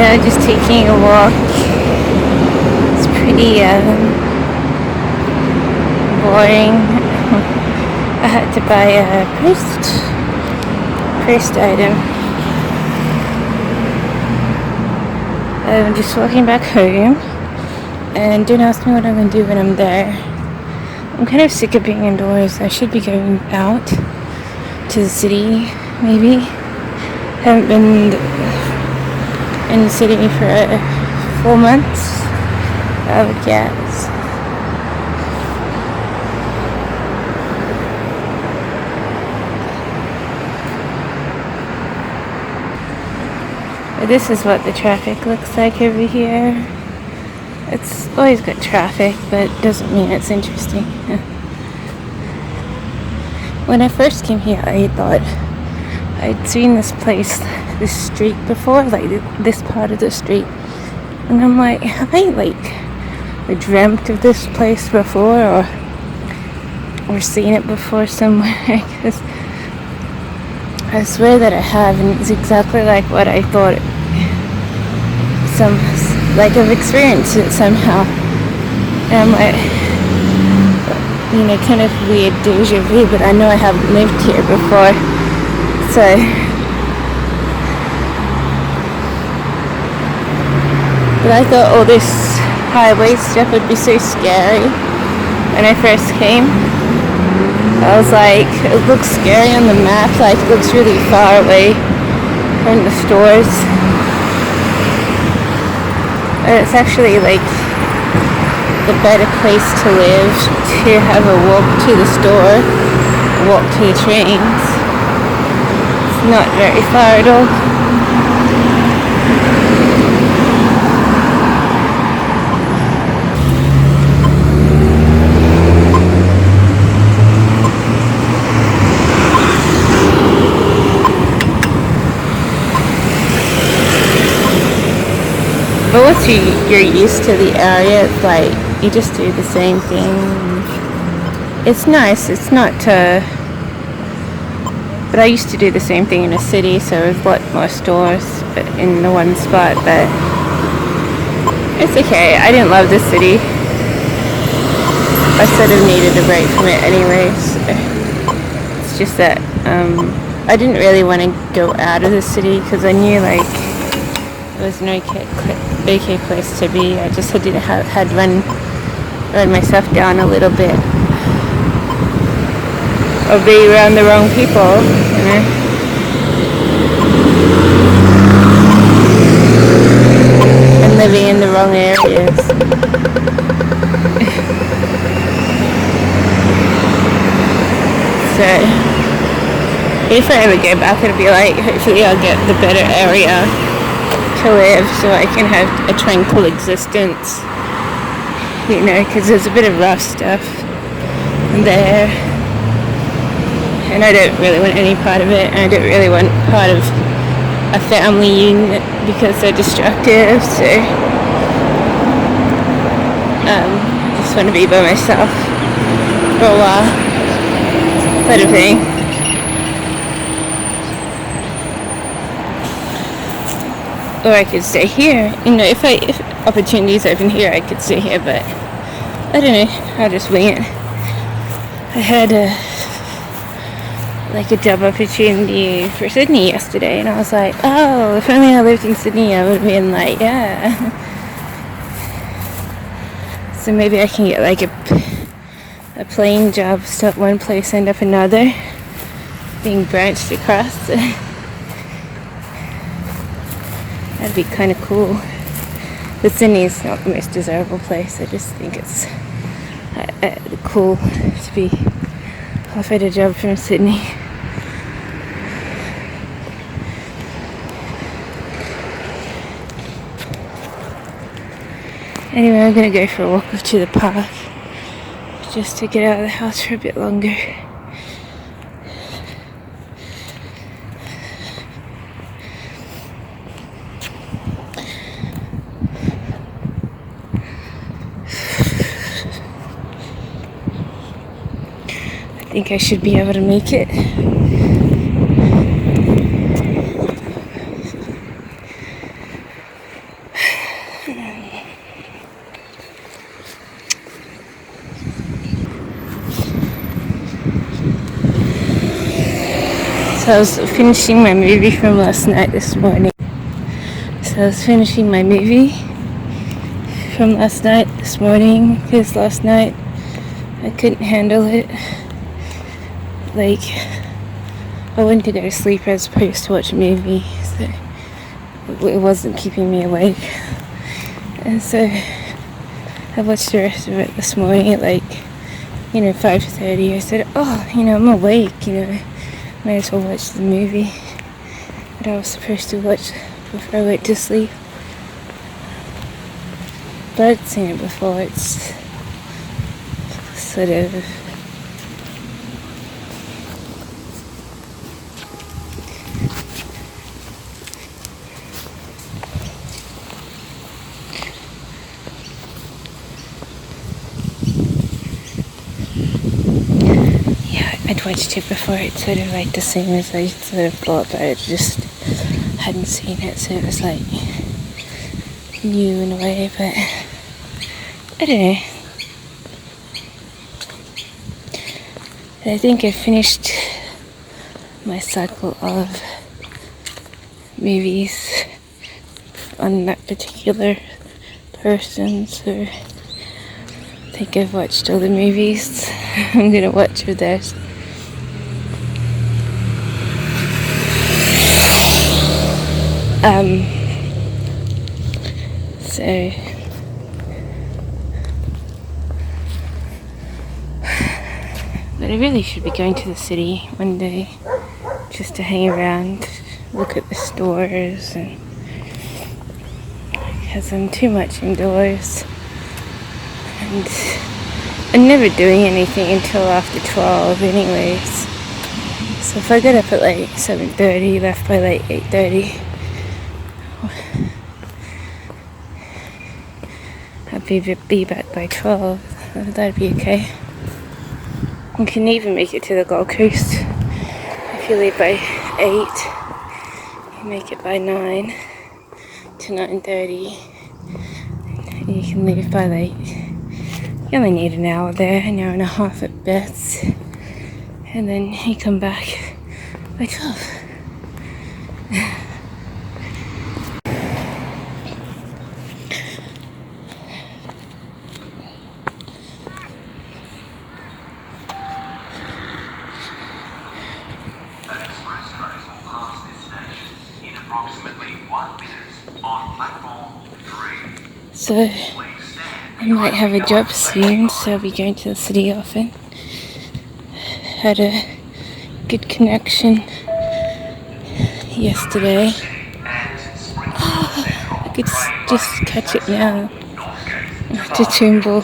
Yeah, just taking a walk. It's pretty boring. I had to buy a priced item. I'm just walking back home, and don't ask me what I'm going to do when I'm there. I'm kind of sick of being indoors. I should be going out to the city, maybe. Haven't been in the city for 4 months, I would guess. But this is what the traffic looks like over here. It's always got traffic, but it doesn't mean it's interesting. When I first came here, I thought I'd seen this street before, like this part of the street. And I'm like, have I dreamt of this place before or seen it before somewhere? Because I swear that I have, and it's exactly like what I thought. I've experienced it somehow. And I'm like, kind of weird deja vu, but I know I haven't lived here before. So, but I thought all this highway stuff would be so scary when I first came. I was like, it looks scary on the map, like it looks really far away from the stores. But it's actually like the better place to live, to have a walk to the store, a walk to the trains. It's not very far at all. But once you're used to the area, it's like you just do the same thing. It's nice. It's not but I used to do the same thing in a city, so there's a lot more stores but in the one spot, but it's okay. I didn't love the city. I sort of needed a break from it anyways. It's just that I didn't really want to go out of the city because I knew it was an okay place to be. I just had run myself down a little bit, or be around the wrong people, and living in the wrong areas. So if I ever go back, it'll be hopefully I'll get the better area to live, so I can have a tranquil existence, because there's a bit of rough stuff there, and I don't really want any part of it, and I don't really want part of a family unit because they're destructive, so I just want to be by myself for a while, sort of thing. Or I could stay here. If opportunities open here, I could stay here, but I don't know. I'll just wing it. I had a job opportunity for Sydney yesterday, and I was like, oh, if only I lived in Sydney, I would have been like, yeah. So maybe I can get a plane job, start one place, end up another, being branched across. That'd be kind of cool. But Sydney's not the most desirable place. I just think it's cool to be offered a job from Sydney. Anyway, I'm going to go for a walk to the park just to get out of the house for a bit longer. I think I should be able to make it. So I was finishing my movie from last night this morning. So I was finishing my movie from last night this morning because last night I couldn't handle it. Like, I wanted to go to sleep as opposed to watch a movie, so it wasn't keeping me awake. And so I watched the rest of it this morning at 5:30. I said, I'm awake, might as well watch the movie that I was supposed to watch before I went to sleep. But I'd seen it before. It's sort of I'd watched it before. It's sort of like the same as I sort of thought, but I just hadn't seen it, so it was like new in a way, but I don't know. I think I finished my cycle of movies on that particular person, so I think I've watched all the movies I'm gonna watch with theirs. So but I really should be going to the city one day just to hang around, look at the stores, and because I'm too much indoors and I'm never doing anything until after 12 anyways. So if I get up at 7:30, left by 8:30, I'll be back by 12. That'd be okay. You can even make it to the Gold Coast if you leave by 8. You make it by 9 to 9:30. And you can leave by you only need an hour there, an hour and a half at best. And then you come back by 12. So I might have a job soon, so I'll be going to the city often. Had a good connection yesterday. I could just catch it now to Toombul.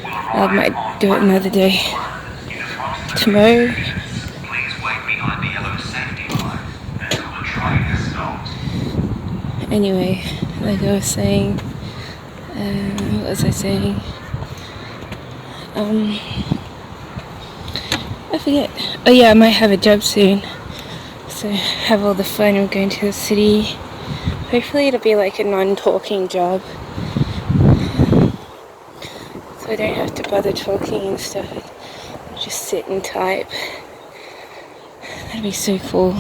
I might do it another day. Tomorrow. Anyway, like I was saying, what was I saying? I forget. Oh yeah, I might have a job soon. So have all the fun of going to the city. Hopefully it'll be like a non-talking job. So I don't have to bother talking and stuff. I'll just sit and type. That'd be so cool.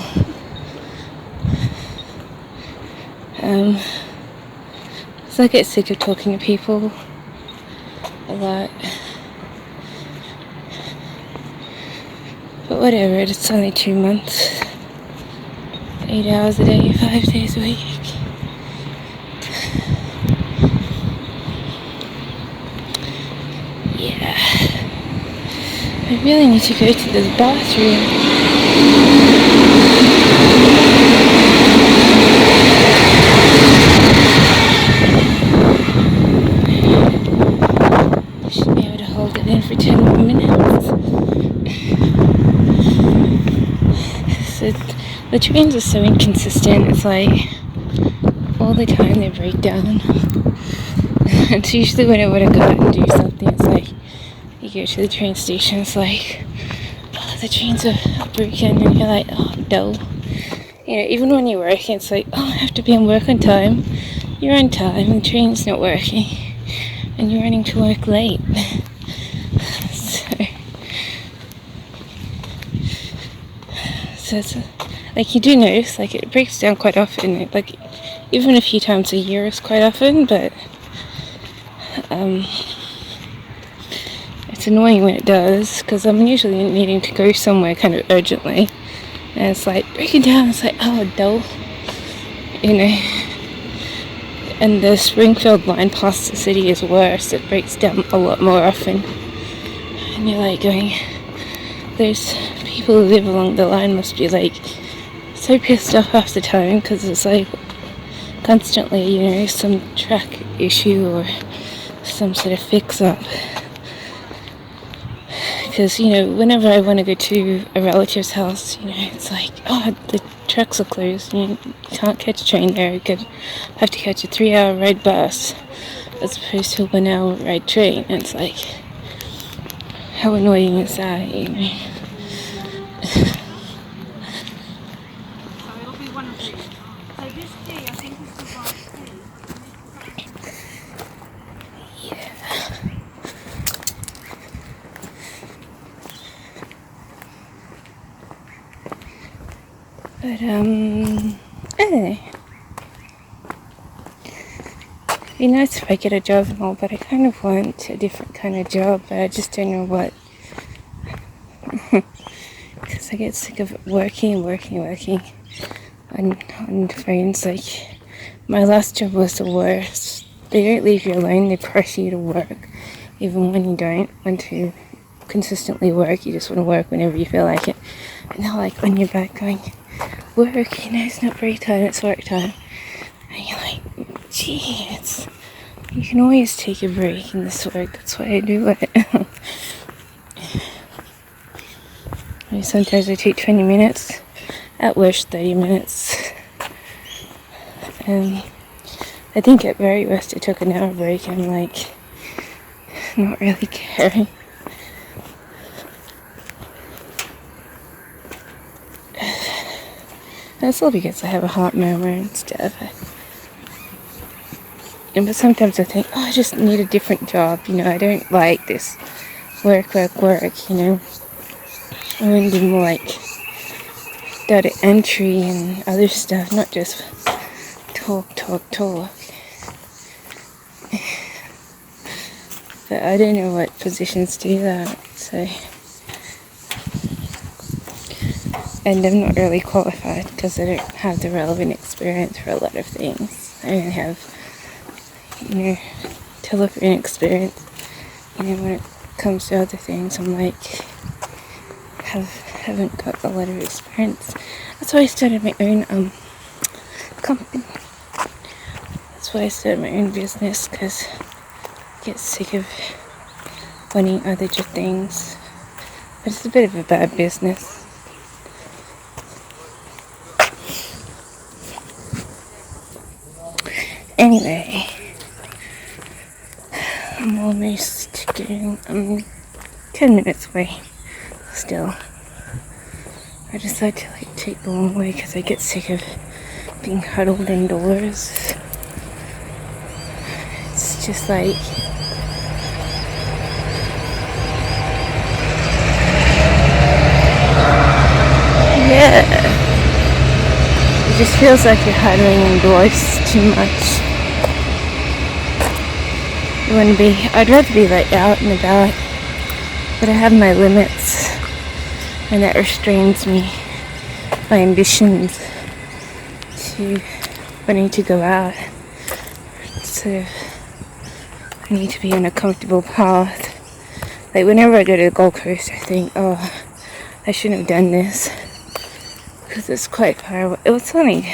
So I get sick of talking to people a lot. But whatever, it's only 2 months. 8 hours a day, 5 days a week. Yeah. I really need to go to the bathroom. For 10 more minutes. So the trains are so inconsistent. It's like all the time they break down. It's usually when I want to go out and do something. It's like you go to the train station. It's like, oh, the trains are broken, and you're like, oh no. Even when you're working, it's like, oh, I have to be on work on time. You're on time, and the train's not working, and you're running to work late. So it's, like, you do notice, like, it breaks down quite often. Like, even a few times a year is quite often, but it's annoying when it does, because I'm usually needing to go somewhere kind of urgently, and it's like breaking down. It's like, oh, dull, you know. And the Springfield line past the city is worse. It breaks down a lot more often, and you're like going, those people who live along the line must be like so pissed off half the time, because it's like constantly, you know, some track issue or some sort of fix up. Because, you know, whenever I want to go to a relative's house, you know, it's like, oh, the tracks are closed. You can't catch a train there. You have to catch a 3-hour ride bus as opposed to a 1-hour ride train. And it's like, how annoying is that, you know? But, I don't know. It'd be nice if I get a job and all, but I kind of want a different kind of job, but I just don't know what. Because I get sick of working on phones. Like, my last job was the worst. They don't leave you alone, they press you to work. Even when you don't want to consistently work, you just want to work whenever you feel like it. And they're like on your back going, work, you know, it's not break time, it's work time. And you're like, gee, you can always take a break in this work, that's why I do it. I mean, sometimes I take 20 minutes, at worst 30 minutes. And I think at very worst I took an hour break. I'm like, not really caring. That's all because I have a heart murmur and stuff. But sometimes I think, oh, I just need a different job. You know, I don't like this work, you know. I want to do more like data entry and other stuff, not just talk. But I don't know what positions do that, so. And I'm not really qualified because I don't have the relevant experience for a lot of things. I don't have, you know, telephone experience. You know, when it comes to other things, I'm like, haven't got a lot of experience. That's why I started my own company. That's why I started my own business, because I get sick of wanting other things. But it's a bit of a bad business. Anyway, I'm almost getting, 10 minutes away still. I decided to like take the long way because I get sick of being huddled indoors. It's just like, yeah, it just feels like you're huddling indoors too much. I'd rather be like out and about, but I have my limits, and that restrains me, my ambitions to wanting to go out. So I need to be on a comfortable path. Like whenever I go to the Gold Coast, I think, oh, I shouldn't have done this, because it's quite far away. It was only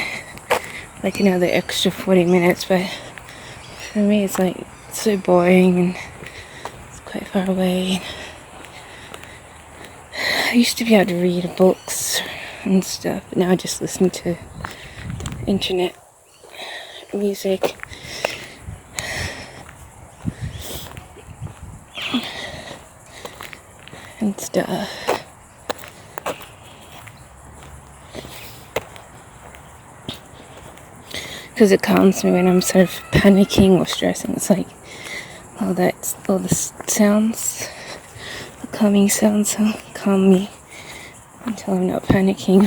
like another extra 40 minutes, but for me it's like so boring and it's quite far away. I used to be able to read books and stuff, but now I just listen to internet music. And stuff. Because it calms me when I'm sort of panicking or stressing. It's like all the sounds, the calming sounds calm me until I'm not panicking.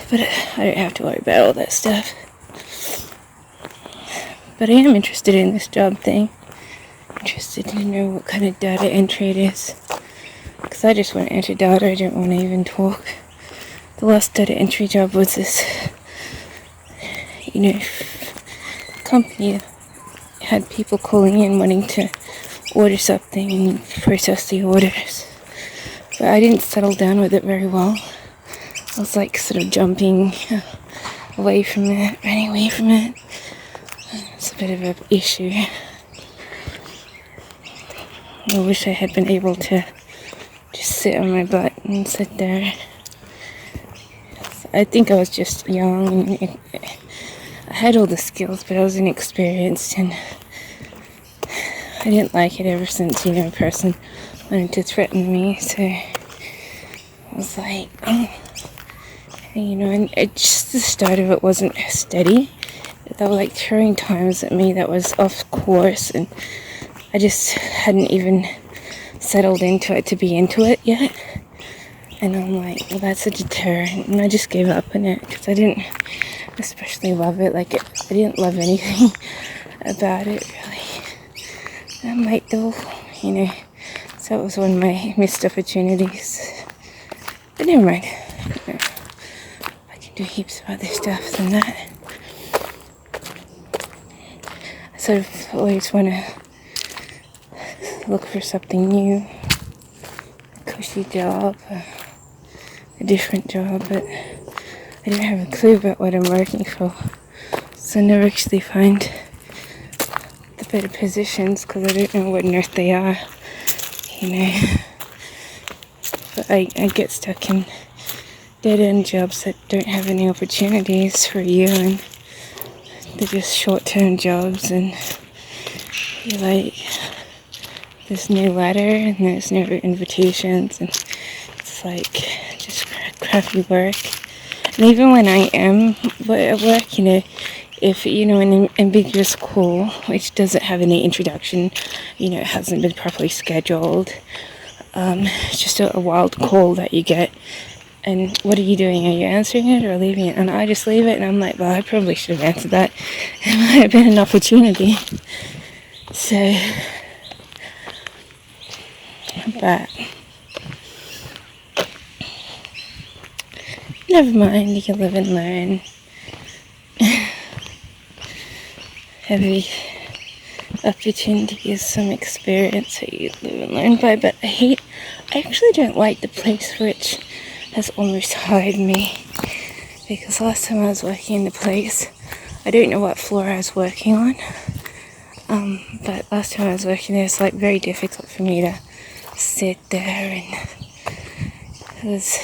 But I don't have to worry about all that stuff. But I am interested in this job thing. Interested to know what kind of data entry it is. Because I just want to enter data, I don't want to even talk. The last data entry job was this, company that had people calling in wanting to order something and process the orders. But I didn't settle down with it very well. I was like sort of jumping away from it, running away from it. It's a bit of an issue. I wish I had been able to just sit on my butt and sit there. I think I was just young. And I had all the skills, but I was inexperienced, and I didn't like it ever since, a person wanted to threaten me. So I was like, and just the start of it wasn't steady. They were like throwing times at me that was off course, and I just hadn't even settled into it to be into it yet. And I'm like, well, that's a deterrent, and I just gave up on it because I didn't especially love it. I didn't love anything about it, really. I might though, so it was one of my missed opportunities. But never mind. I can do heaps of other stuff than that. I sort of always want to look for something new, a cushy job, a different job, but I don't have a clue about what I'm working for, so I never actually find the better positions because I don't know what on earth they are, but I get stuck in dead-end jobs that don't have any opportunities for you, and they're just short-term jobs, and you're like, there's no ladder and there's no invitations, and it's like just crappy work. And even when I am at work, if an ambiguous call which doesn't have any introduction, it hasn't been properly scheduled, it's just a wild call that you get, and what are you doing? Are you answering it or leaving it? And I just leave it, and I'm like, well, I probably should have answered that. It might have been an opportunity. So, but never mind, you can live and learn. Every opportunity is some experience that you live and learn by, but I actually don't like the place which has almost hired me, because last time I was working in the place, I don't know what floor I was working on, but last time I was working there, it's like very difficult for me to sit there, and it was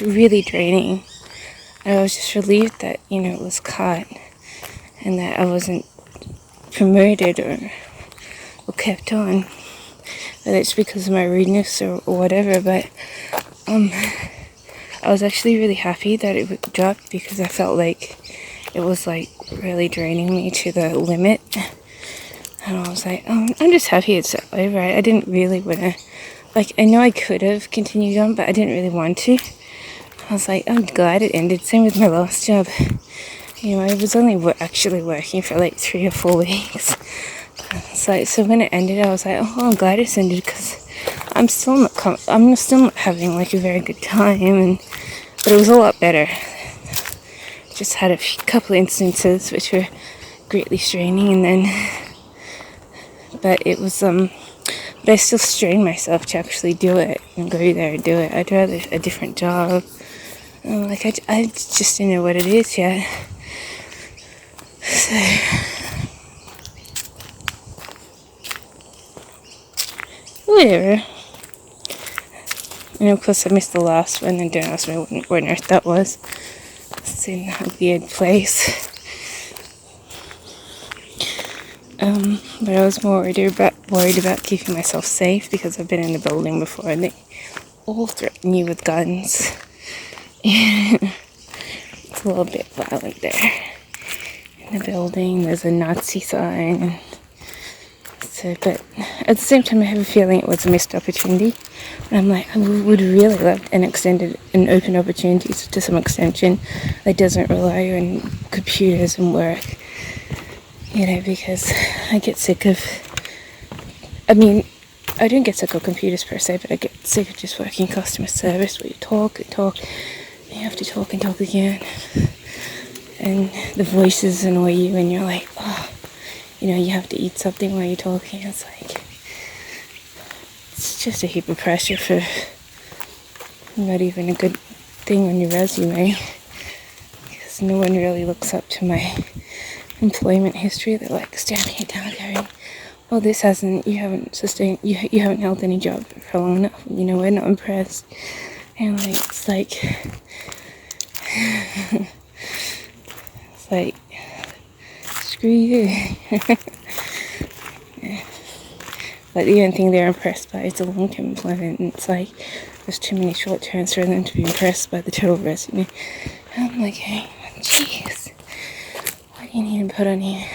really draining. I was just relieved that, it was cut, and that I wasn't promoted or kept on, whether it's because of my rudeness or whatever, but I was actually really happy that it dropped, because I felt like it was like really draining me to the limit, and I was like, I'm just happy it's over. I didn't really want to, I know I could have continued on, but I didn't really want to. I was like, I'm glad it ended. Same with my last job. I was only actually working for 3 or 4 weeks. It's like, so when it ended, I was like, I'm glad it's ended, because I'm still not having a very good time, but it was a lot better. Just had a couple of instances which were greatly straining, but it was but I still strained myself to actually do it and go there and do it. I'd rather a different job. I just didn't know what it is yet. So, whatever. And of course I missed the last one, and don't ask me what on earth that was. It's in a weird place. But I was more worried about keeping myself safe, because I've been in the building before and they all threaten you with guns. It's a little bit violent there. In the building, there's a Nazi sign. So So, but at the same time, I have a feeling it was a missed opportunity. And I'm like, I would really love an open opportunities to some extension that doesn't rely on computers and work. Because I get sick of, I don't get sick of computers per se, but I get sick of just working customer service where you talk and talk, and you have to talk and talk again. And the voices annoy you, and you're like, oh, you have to eat something while you're talking. It's like, it's just a heap of pressure for not even a good thing on your resume. Because no one really looks up to my employment history. They're like staring it down, going, "Oh, you haven't held any job for long enough. We're not impressed." And it's like, screw you. Yeah. But the only thing they're impressed by is the long-term employment, and it's like there's too many short terms for them to be impressed by the total resume. And I'm like, hey, jeez, what do you need to put on here?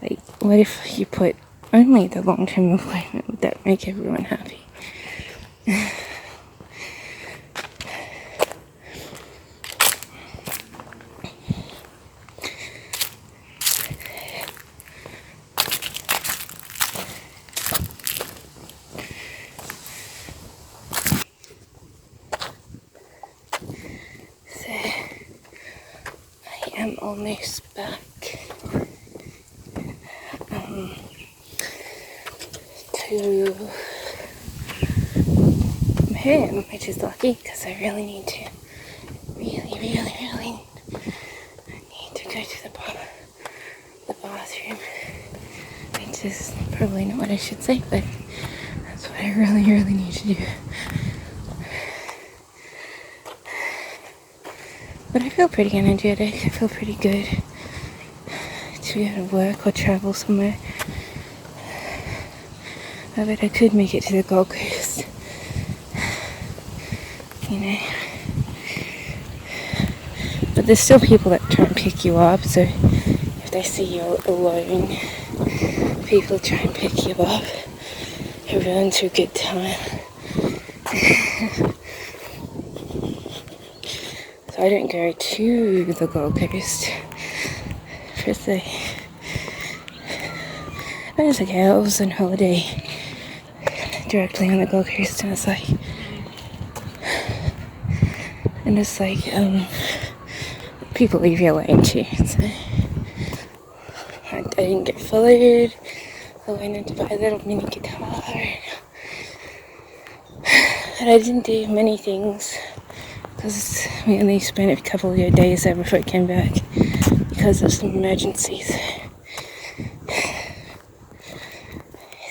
Like, what if you put only the long-term employment? Would that make everyone happy? So, I am almost back to home, which is lucky because I really need to, really need to go to the bathroom, which is probably not what I should say, but that's what I really need to do. But I feel pretty energetic. I feel pretty good to be able to work or travel somewhere. I bet I could make it to the Gold Coast. But there's still people that try and pick you up, so if they see you alone, people try and pick you up. Everyone's a good time. So I don't go to the Gold Coast per se. But it's okay, I was on holiday directly on the Gold Coast, and it's like, people leave you alone too, so I didn't get followed. I went in to buy a little mini guitar, and I didn't do many things because we only spent a couple of days there before I came back because of some emergencies.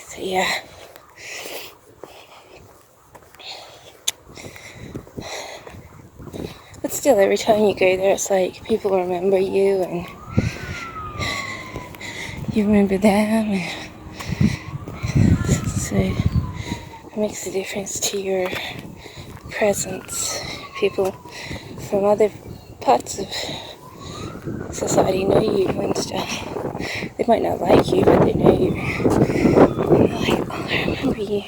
So yeah. But still, every time you go there, it's like people remember you and you remember them. And so it makes a difference to your presence. People from other parts of society know you and stuff. They might not like you, but they know you. And they're like, oh, I remember you.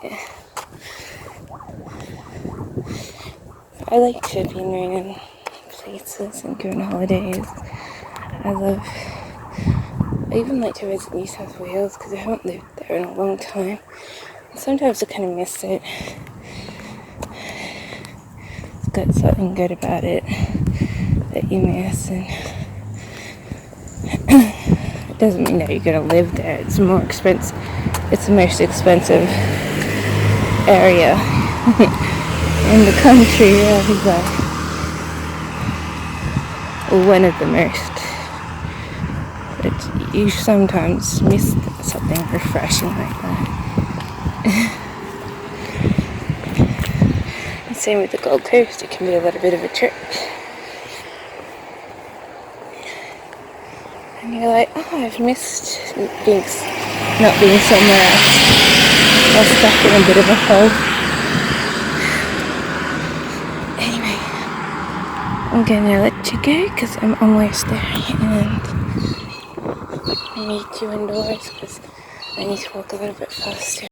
Yeah. I like to be known in places and go on holidays. I even like to visit New South Wales because I haven't lived there in a long time. And sometimes I kind of miss it. It's got something good about it that you miss, and it doesn't mean that you're going to live there. It's more expensive. It's the most expensive area in the country, really, but one of the most. But you sometimes miss something refreshing like that. And same with the Gold Coast, it can be a little bit of a trip. And you're like, oh, I've missed not being somewhere else. I was stuck in a bit of a hole. Anyway, I'm gonna let you go because I'm almost there, and meet you indoors because I need to walk a little bit faster.